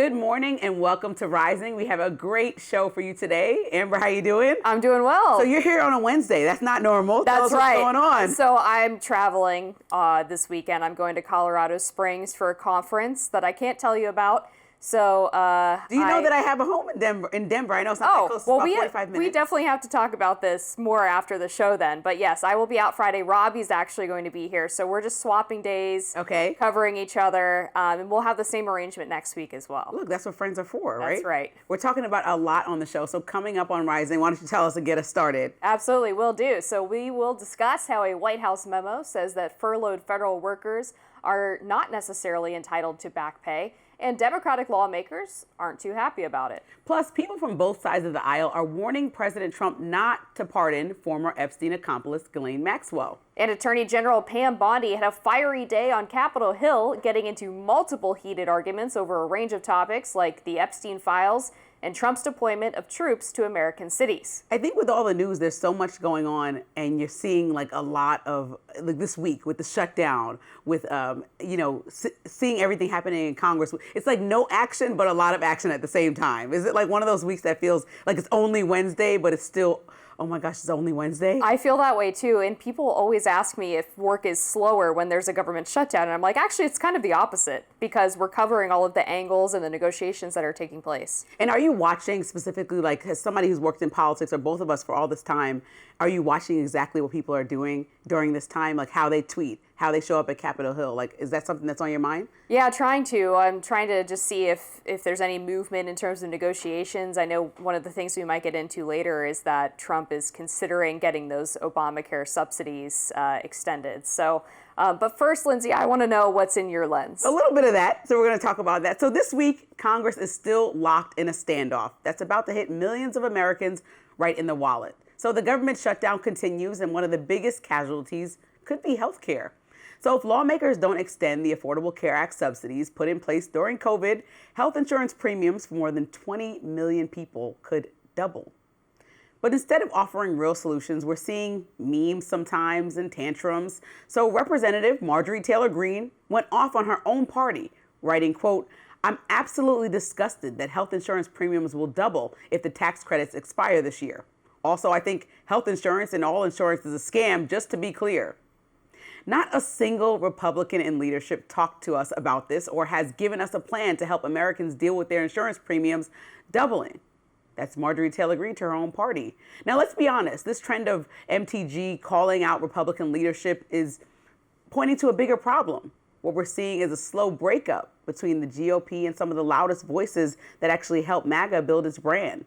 Good morning and welcome to Rising. We have a great show for you today. Amber, how you doing? I'm doing well. So you're here on a Wednesday. That's not normal. That's Tell us right. What's going on? So I'm traveling this weekend. I'm going to Colorado Springs for a conference that I can't tell you about. So do you know that I have a home in Denver? I know it's not that close. It's about 45 minutes. We definitely have to talk about this more after the show then. But yes, I will be out Friday. Robbie's actually going to be here. So we're just swapping days, covering each other. And we'll have the same arrangement next week as well. Look, that's what friends are for, right? That's right. We're talking about a lot on the show. So coming up on Rising, why don't you tell us and get us started? Absolutely, will do. So we will discuss how a White House memo says that furloughed federal workers are not necessarily entitled to back pay. And Democratic lawmakers aren't too happy about it. Plus, people from both sides of the aisle are warning President Trump not to pardon former Epstein accomplice Ghislaine Maxwell. And Attorney General Pam Bondi had a fiery day on Capitol Hill, getting into multiple heated arguments over a range of topics like the Epstein files and Trump's deployment of troops to American cities. I think with all the news, there's so much going on, and you're seeing like a lot of, like this week with the shutdown, with, seeing everything happening in Congress. It's like no action, but a lot of action at the same time. Is it like one of those weeks that feels like it's only Wednesday, but it's still, oh my gosh, it's only Wednesday? I feel that way too. And people always ask me if work is slower when there's a government shutdown. And I'm like, actually, it's kind of the opposite because we're covering all of the angles and the negotiations that are taking place. And are you watching specifically, like as somebody who's worked in politics, or both of us for all this time, are you watching exactly what people are doing during this time? Like how they tweet, how they show up at Capitol Hill? Like, is that something that's on your mind? Yeah, trying to. I'm trying to just see if there's any movement in terms of negotiations. I know one of the things we might get into later is that Trump is considering getting those Obamacare subsidies extended. So, but first, Lindsay, I want to know what's in your lens. A little bit of that. So we're going to talk about that. So this week, Congress is still locked in a standoff that's about to hit millions of Americans right in the wallet. So the government shutdown continues, and one of the biggest casualties could be health care. So if lawmakers don't extend the Affordable Care Act subsidies put in place during COVID, health insurance premiums for more than 20 million people could double. But instead of offering real solutions, we're seeing memes sometimes and tantrums. So Representative Marjorie Taylor Greene went off on her own party, writing, quote, "I'm absolutely disgusted that health insurance premiums will double if the tax credits expire this year. Also, I think health insurance and all insurance is a scam, just to be clear." Not a single Republican in leadership talked to us about this or has given us a plan to help Americans deal with their insurance premiums doubling. That's Marjorie Taylor Greene to her own party. Now, let's be honest. This trend of MTG calling out Republican leadership is pointing to a bigger problem. What we're seeing is a slow breakup between the GOP and some of the loudest voices that actually helped MAGA build its brand.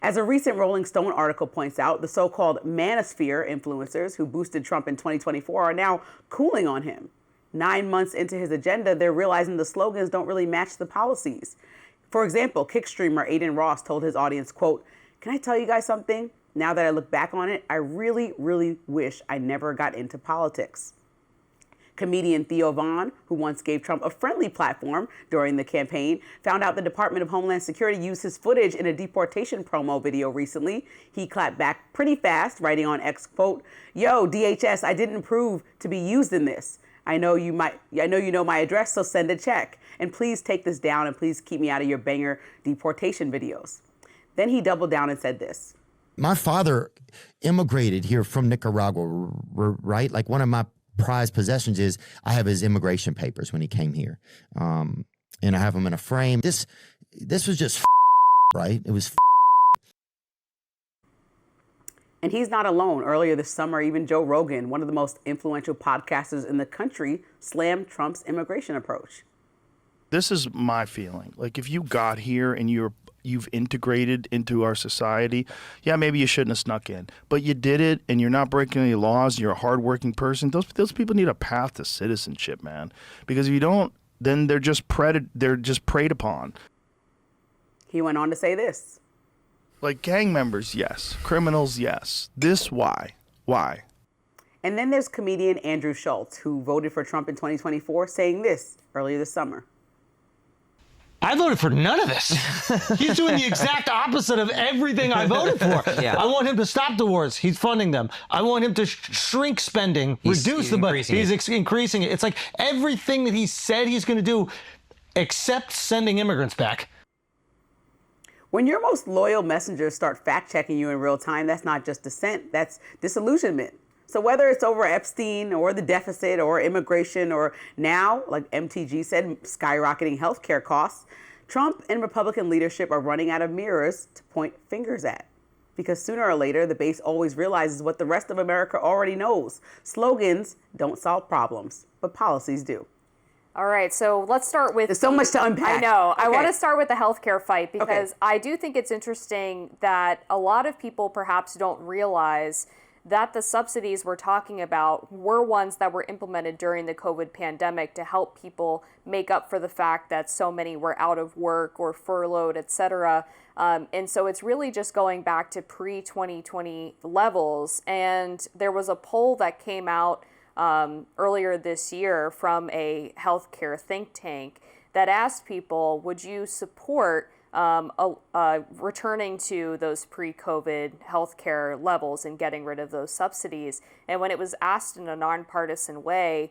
As a recent Rolling Stone article points out, the so-called manosphere influencers who boosted Trump in 2024 are now cooling on him. 9 months into his agenda, they're realizing the slogans don't really match the policies. For example, Kick streamer Aiden Ross told his audience, quote, "Can I tell you guys something? Now that I look back on it, I really, really wish I never got into politics." Comedian Theo Von, who once gave Trump a friendly platform during the campaign, found out the Department of Homeland Security used his footage in a deportation promo video recently. He clapped back pretty fast, writing on X, quote, "Yo, DHS, I didn't approve to be used in this. I know you know my address, so send a check. And please take this down and please keep me out of your banger deportation videos." Then he doubled down and said this. My father immigrated here from Nicaragua, right? Like one of my prized possessions is I have his immigration papers when he came here. And I have them in a frame. This was just right? It was And he's not alone. Earlier this summer, even Joe Rogan, one of the most influential podcasters in the country, slammed Trump's immigration approach. This is my feeling. Like if you got here and you've integrated into our society, yeah, maybe you shouldn't have snuck in, but you did it and you're not breaking any laws. You're a hardworking person. Those people need a path to citizenship, man. Because if you don't, then they're just preyed upon. He went on to say this. Like gang members, yes. Criminals, yes. This, why? Why? And then there's comedian Andrew Schultz, who voted for Trump in 2024, saying this earlier this summer. I voted for none of this. He's doing the exact opposite of everything I voted for. Yeah. I want him to stop the wars. He's funding them. I want him to shrink spending, reduce the budget. He's increasing it. It's like everything that he said he's going to do, except sending immigrants back. When your most loyal messengers start fact-checking you in real time, that's not just dissent, that's disillusionment. So whether it's over Epstein or the deficit or immigration or now, like MTG said, skyrocketing healthcare costs, Trump and Republican leadership are running out of mirrors to point fingers at. Because sooner or later, the base always realizes what the rest of America already knows. Slogans don't solve problems, but policies do. All right, so let's start with... There's so much to unpack. I know. Okay. I want to start with the healthcare fight because I do think it's interesting that a lot of people perhaps don't realize that the subsidies we're talking about were ones that were implemented during the COVID pandemic to help people make up for the fact that so many were out of work or furloughed, et cetera. And so it's really just going back to pre-2020 levels. And there was a poll that came out earlier this year from a healthcare think tank that asked people, would you support returning to those pre-COVID healthcare levels and getting rid of those subsidies? And when it was asked in a nonpartisan way,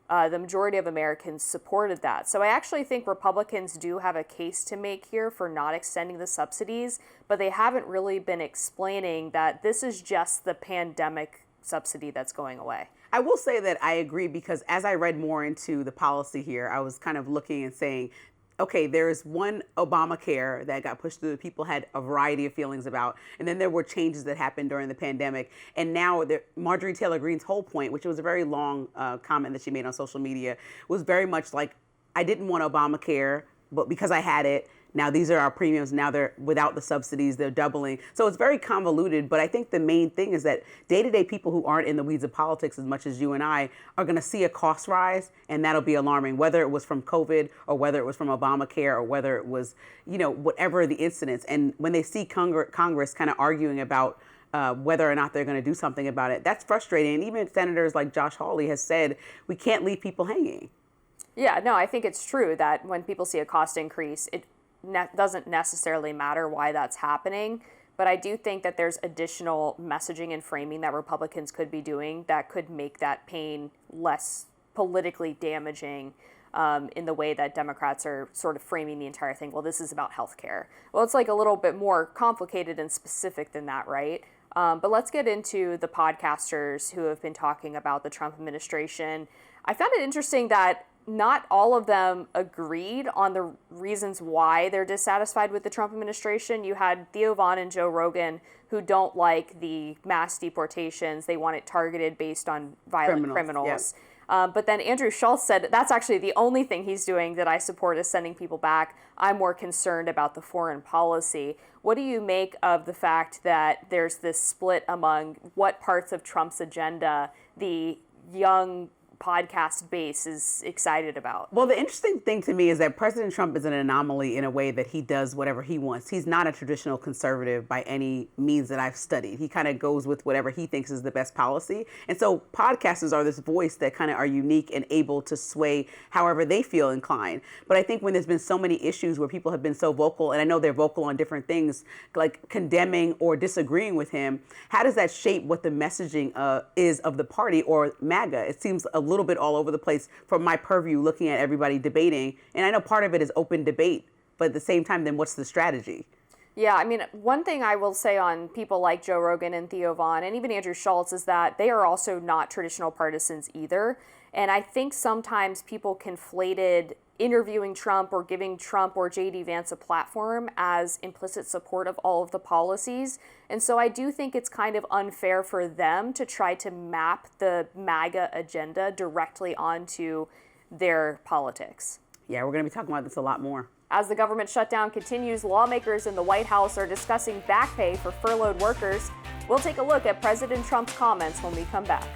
the majority of Americans supported that. So I actually think Republicans do have a case to make here for not extending the subsidies, but they haven't really been explaining that this is just the pandemic subsidy that's going away. I will say that I agree because as I read more into the policy here, I was kind of looking and saying, okay, there's one Obamacare that got pushed through that people had a variety of feelings about. And then there were changes that happened during the pandemic. And now Marjorie Taylor Greene's whole point, which was a very long comment that she made on social media, was very much like, I didn't want Obamacare, but because I had it, now these are our premiums. Now they're without the subsidies, they're doubling. So it's very convoluted. But I think the main thing is that day-to-day people who aren't in the weeds of politics as much as you and I are going to see a cost rise, and that'll be alarming, whether it was from COVID or whether it was from Obamacare or whether it was, whatever the incidents. And when they see Congress kind of arguing about whether or not they're going to do something about it, that's frustrating. And even senators like Josh Hawley has said, we can't leave people hanging. Yeah, no, I think it's true that when people see a cost increase, it doesn't necessarily matter why that's happening, but I do think that there's additional messaging and framing that Republicans could be doing that could make that pain less politically damaging in the way that Democrats are sort of framing the entire thing. Well, this is about healthcare. Well, it's like a little bit more complicated and specific than that, right? But let's get into the podcasters who have been talking about the Trump administration. I found it interesting that not all of them agreed on the reasons why they're dissatisfied with the Trump administration. You had Theo Von and Joe Rogan who don't like the mass deportations. They want it targeted based on violent criminals. Yeah. But then Andrew Schultz said, that's actually the only thing he's doing that I support is sending people back. I'm more concerned about the foreign policy. What do you make of the fact that there's this split among what parts of Trump's agenda the young podcast base is excited about? Well, the interesting thing to me is that President Trump is an anomaly in a way that he does whatever he wants. He's not a traditional conservative by any means that I've studied. He kind of goes with whatever he thinks is the best policy. And so podcasters are this voice that kind of are unique and able to sway however they feel inclined. But I think when there's been so many issues where people have been so vocal, and I know they're vocal on different things, like condemning or disagreeing with him, how does that shape what the messaging is of the party or MAGA? It seems a little bit all over the place from my purview, looking at everybody debating. And I know part of it is open debate, but at the same time, then what's the strategy? Yeah, I mean, one thing I will say on people like Joe Rogan and Theo Von and even Andrew Schultz is that they are also not traditional partisans either. And I think sometimes people conflated interviewing Trump or giving Trump or J.D. Vance a platform as implicit support of all of the policies. And so I do think it's kind of unfair for them to try to map the MAGA agenda directly onto their politics. Yeah, we're going to be talking about this a lot more. As the government shutdown continues, lawmakers in the White House are discussing back pay for furloughed workers. We'll take a look at President Trump's comments when we come back.